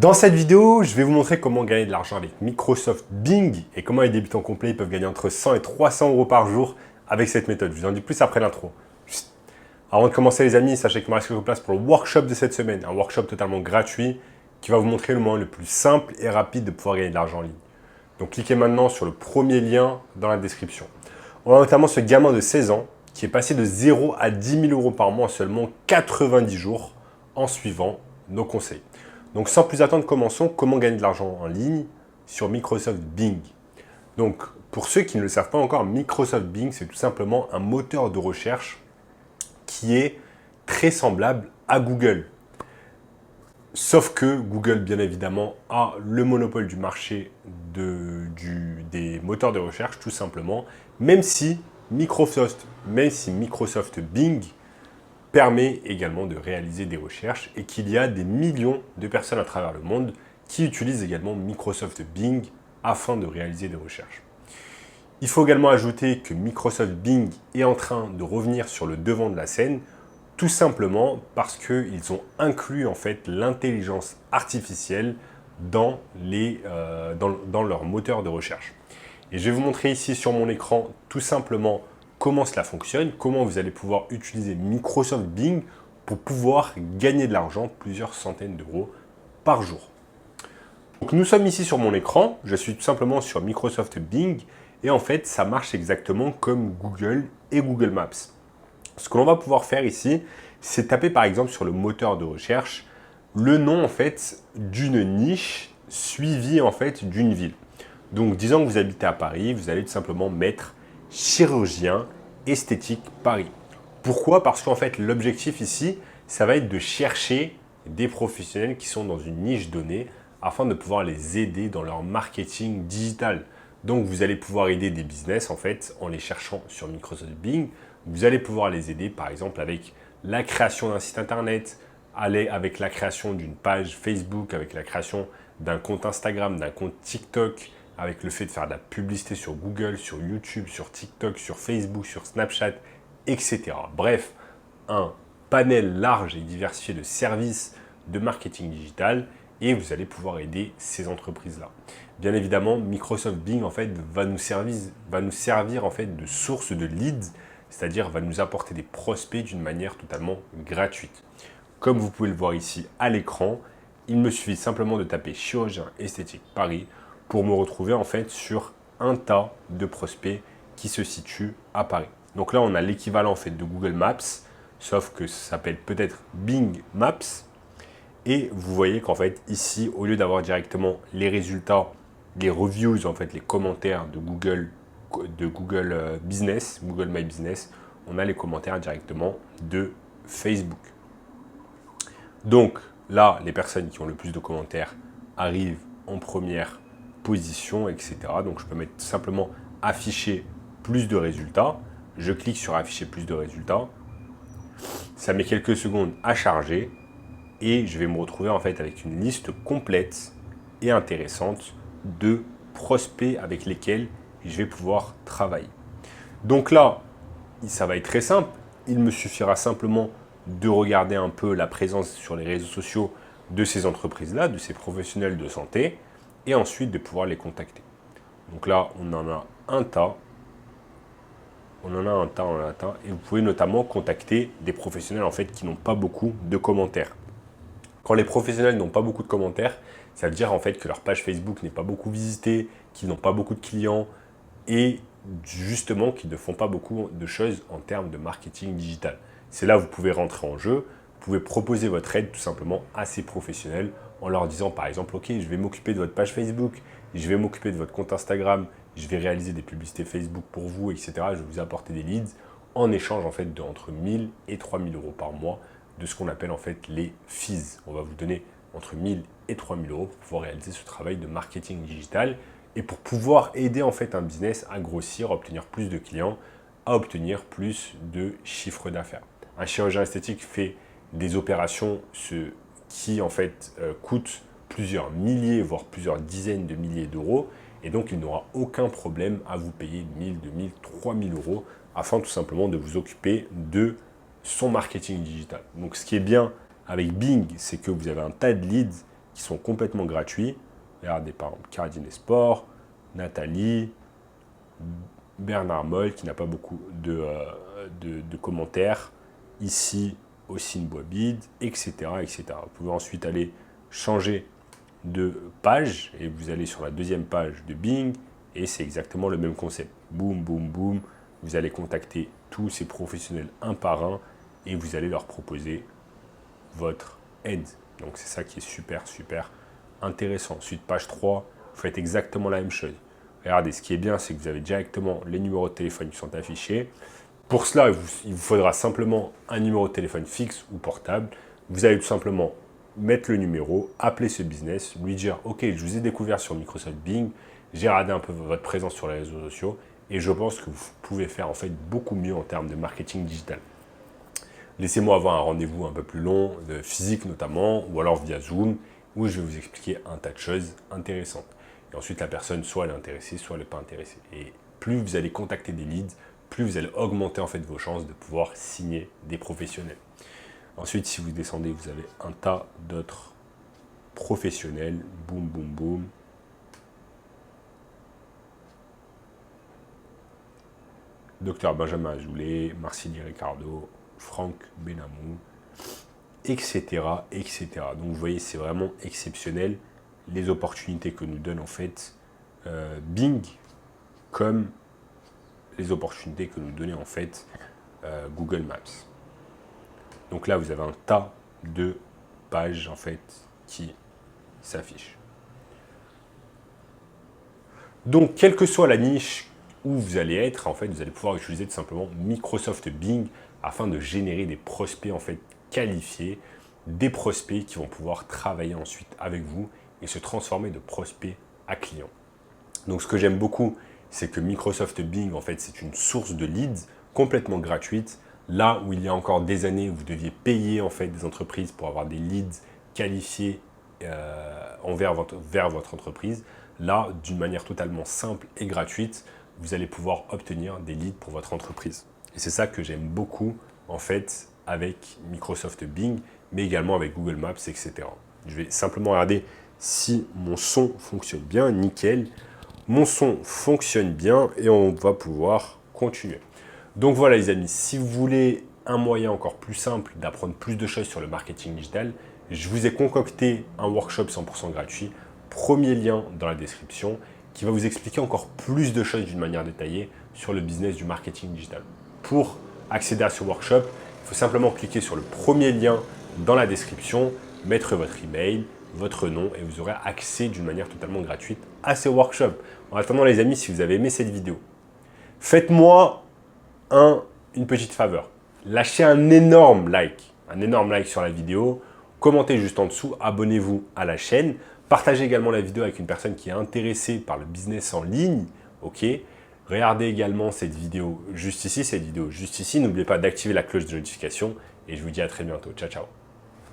Dans cette vidéo, je vais vous montrer comment gagner de l'argent avec Microsoft Bing et comment les débutants complets peuvent gagner entre 100 et 300 euros par jour avec cette méthode. Je vous en dis plus après l'intro. Avant de commencer les amis, sachez qu'il me reste quelques places pour le workshop de cette semaine. Un workshop totalement gratuit qui va vous montrer le moyen le plus simple et rapide de pouvoir gagner de l'argent en ligne. Donc cliquez maintenant sur le premier lien dans la description. On a notamment ce gamin de 16 ans qui est passé de 0 à 10 000 euros par mois en seulement 90 jours en suivant nos conseils. Donc sans plus attendre, commençons. Comment gagner de l'argent en ligne sur Microsoft Bing. Donc pour ceux qui ne le savent pas encore, Microsoft Bing, c'est tout simplement un moteur de recherche qui est très semblable à Google. Sauf que Google, bien évidemment, a le monopole du marché des moteurs de recherche, tout simplement, même si Microsoft Bing permet également de réaliser des recherches et qu'il y a des millions de personnes à travers le monde qui utilisent également Microsoft Bing afin de réaliser des recherches. Il faut également ajouter que Microsoft Bing est en train de revenir sur le devant de la scène, tout simplement parce qu'ils ont inclus en fait l'intelligence artificielle dans leur moteur de recherche. Et je vais vous montrer ici sur mon écran tout simplement comment cela fonctionne, comment vous allez pouvoir utiliser Microsoft Bing pour pouvoir gagner de l'argent, plusieurs centaines d'euros par jour. Donc nous sommes ici sur mon écran, je suis tout simplement sur Microsoft Bing et en fait ça marche exactement comme Google et Google Maps. Ce que l'on va pouvoir faire ici, c'est taper par exemple sur le moteur de recherche le nom en fait d'une niche suivie en fait d'une ville. Donc disons que vous habitez à Paris, vous allez tout simplement mettre chirurgien esthétique Paris. Pourquoi? Parce qu'en fait, l'objectif ici, ça va être de chercher des professionnels qui sont dans une niche donnée afin de pouvoir les aider dans leur marketing digital. Donc, vous allez pouvoir aider des business en fait en les cherchant sur Microsoft Bing. Vous allez pouvoir les aider par exemple avec la création d'un site internet, avec la création d'une page Facebook, avec la création d'un compte Instagram, d'un compte TikTok, avec le fait de faire de la publicité sur Google, sur YouTube, sur TikTok, sur Facebook, sur Snapchat, etc. Bref, un panel large et diversifié de services de marketing digital et vous allez pouvoir aider ces entreprises-là. Bien évidemment, Microsoft Bing en fait, va nous servir en fait, de source de leads, c'est-à-dire va nous apporter des prospects d'une manière totalement gratuite. Comme vous pouvez le voir ici à l'écran, il me suffit simplement de taper chirurgien esthétique Paris pour me retrouver en fait sur un tas de prospects qui se situent à Paris. Donc là, on a l'équivalent en fait de Google Maps, sauf que ça s'appelle peut-être Bing Maps. Et vous voyez qu'en fait, ici, au lieu d'avoir directement les résultats, les reviews, en fait, les commentaires de Google Business, Google My Business, on a les commentaires directement de Facebook. Donc là, les personnes qui ont le plus de commentaires arrivent en première position, etc. Donc je peux mettre simplement afficher plus de résultats. Je clique sur afficher plus de résultats. Ça met quelques secondes à charger et je vais me retrouver en fait avec une liste complète et intéressante de prospects avec lesquels je vais pouvoir travailler. Donc là, ça va être très simple. Il me suffira simplement de regarder un peu la présence sur les réseaux sociaux de ces entreprises-là, de ces professionnels de santé, et ensuite de pouvoir les contacter. Donc là, on en a un tas. Et vous pouvez notamment contacter des professionnels en fait qui n'ont pas beaucoup de commentaires. Quand les professionnels n'ont pas beaucoup de commentaires, ça veut dire en fait que leur page Facebook n'est pas beaucoup visitée, qu'ils n'ont pas beaucoup de clients et justement qu'ils ne font pas beaucoup de choses en termes de marketing digital. C'est là où vous pouvez rentrer en jeu, vous pouvez proposer votre aide tout simplement à ces professionnels en leur disant par exemple, ok, je vais m'occuper de votre page Facebook, je vais m'occuper de votre compte Instagram, je vais réaliser des publicités Facebook pour vous, etc. Je vais vous apporter des leads en échange en fait de entre 1000 et 3000 euros par mois de ce qu'on appelle en fait les fees. On va vous donner entre 1000 et 3000 euros pour pouvoir réaliser ce travail de marketing digital et pour pouvoir aider en fait un business à grossir, à obtenir plus de clients, à obtenir plus de chiffre d'affaires. Un chirurgien esthétique fait des opérations qui en fait coûtent plusieurs milliers, voire plusieurs dizaines de milliers d'euros. Et donc, il n'aura aucun problème à vous payer 1000, 2000, 3000 euros afin tout simplement de vous occuper de son marketing digital. Donc, ce qui est bien avec Bing, c'est que vous avez un tas de leads qui sont complètement gratuits. Regardez par exemple Cardine Sport, Nathalie, Bernard Moll qui n'a pas beaucoup de commentaires. Ici, Ossine Boisbide, etc., etc. Vous pouvez ensuite aller changer de page et vous allez sur la deuxième page de Bing et c'est exactement le même concept. Boum, boum, boum. Vous allez contacter tous ces professionnels un par un et vous allez leur proposer votre aide. Donc c'est ça qui est super, super intéressant. Ensuite, page 3, vous faites exactement la même chose. Regardez, ce qui est bien, c'est que vous avez directement les numéros de téléphone qui sont affichés. Pour cela, il vous faudra simplement un numéro de téléphone fixe ou portable. Vous allez tout simplement mettre le numéro, appeler ce business, lui dire « Ok, je vous ai découvert sur Microsoft Bing, j'ai regardé un peu votre présence sur les réseaux sociaux et je pense que vous pouvez faire en fait beaucoup mieux en termes de marketing digital. Laissez-moi avoir un rendez-vous un peu plus long, de physique notamment, ou alors via Zoom, où je vais vous expliquer un tas de choses intéressantes. » Et ensuite, la personne, soit elle est intéressée, soit elle n'est pas intéressée. Et plus vous allez contacter des leads, plus vous allez augmenter en fait vos chances de pouvoir signer des professionnels. Ensuite, si vous descendez, vous avez un tas d'autres professionnels. Boum, boum, boum. Docteur Benjamin Azoulay, Marceli Ricardo, Franck Benamou, etc., etc. Donc vous voyez, c'est vraiment exceptionnel les opportunités que nous donne en fait Bing, comme les opportunités que nous donnait en fait Google Maps. Donc là, vous avez un tas de pages en fait qui s'affichent. Donc, quelle que soit la niche où vous allez être, en fait, vous allez pouvoir utiliser tout simplement Microsoft Bing afin de générer des prospects en fait qualifiés, des prospects qui vont pouvoir travailler ensuite avec vous et se transformer de prospects à clients. Donc, ce que j'aime beaucoup, c'est que Microsoft Bing, en fait, c'est une source de leads complètement gratuite. Là où il y a encore des années, vous deviez payer en fait des entreprises pour avoir des leads qualifiés vers votre entreprise. Là, d'une manière totalement simple et gratuite, vous allez pouvoir obtenir des leads pour votre entreprise. Et c'est ça que j'aime beaucoup en fait avec Microsoft Bing, mais également avec Google Maps, etc. Je vais simplement regarder si mon son fonctionne bien. Nickel. Mon son fonctionne bien et on va pouvoir continuer. Donc voilà les amis, si vous voulez un moyen encore plus simple d'apprendre plus de choses sur le marketing digital, je vous ai concocté un workshop 100% gratuit, premier lien dans la description, qui va vous expliquer encore plus de choses d'une manière détaillée sur le business du marketing digital. Pour accéder à ce workshop, il faut simplement cliquer sur le premier lien dans la description, mettre votre email, votre nom et vous aurez accès d'une manière totalement gratuite à ce workshop. En attendant les amis, si vous avez aimé cette vidéo, faites-moi une petite faveur. Lâchez un énorme like sur la vidéo, commentez juste en dessous, abonnez-vous à la chaîne, partagez également la vidéo avec une personne qui est intéressée par le business en ligne, ok? Regardez également cette vidéo juste ici, n'oubliez pas d'activer la cloche de notification et je vous dis à très bientôt. Ciao, ciao.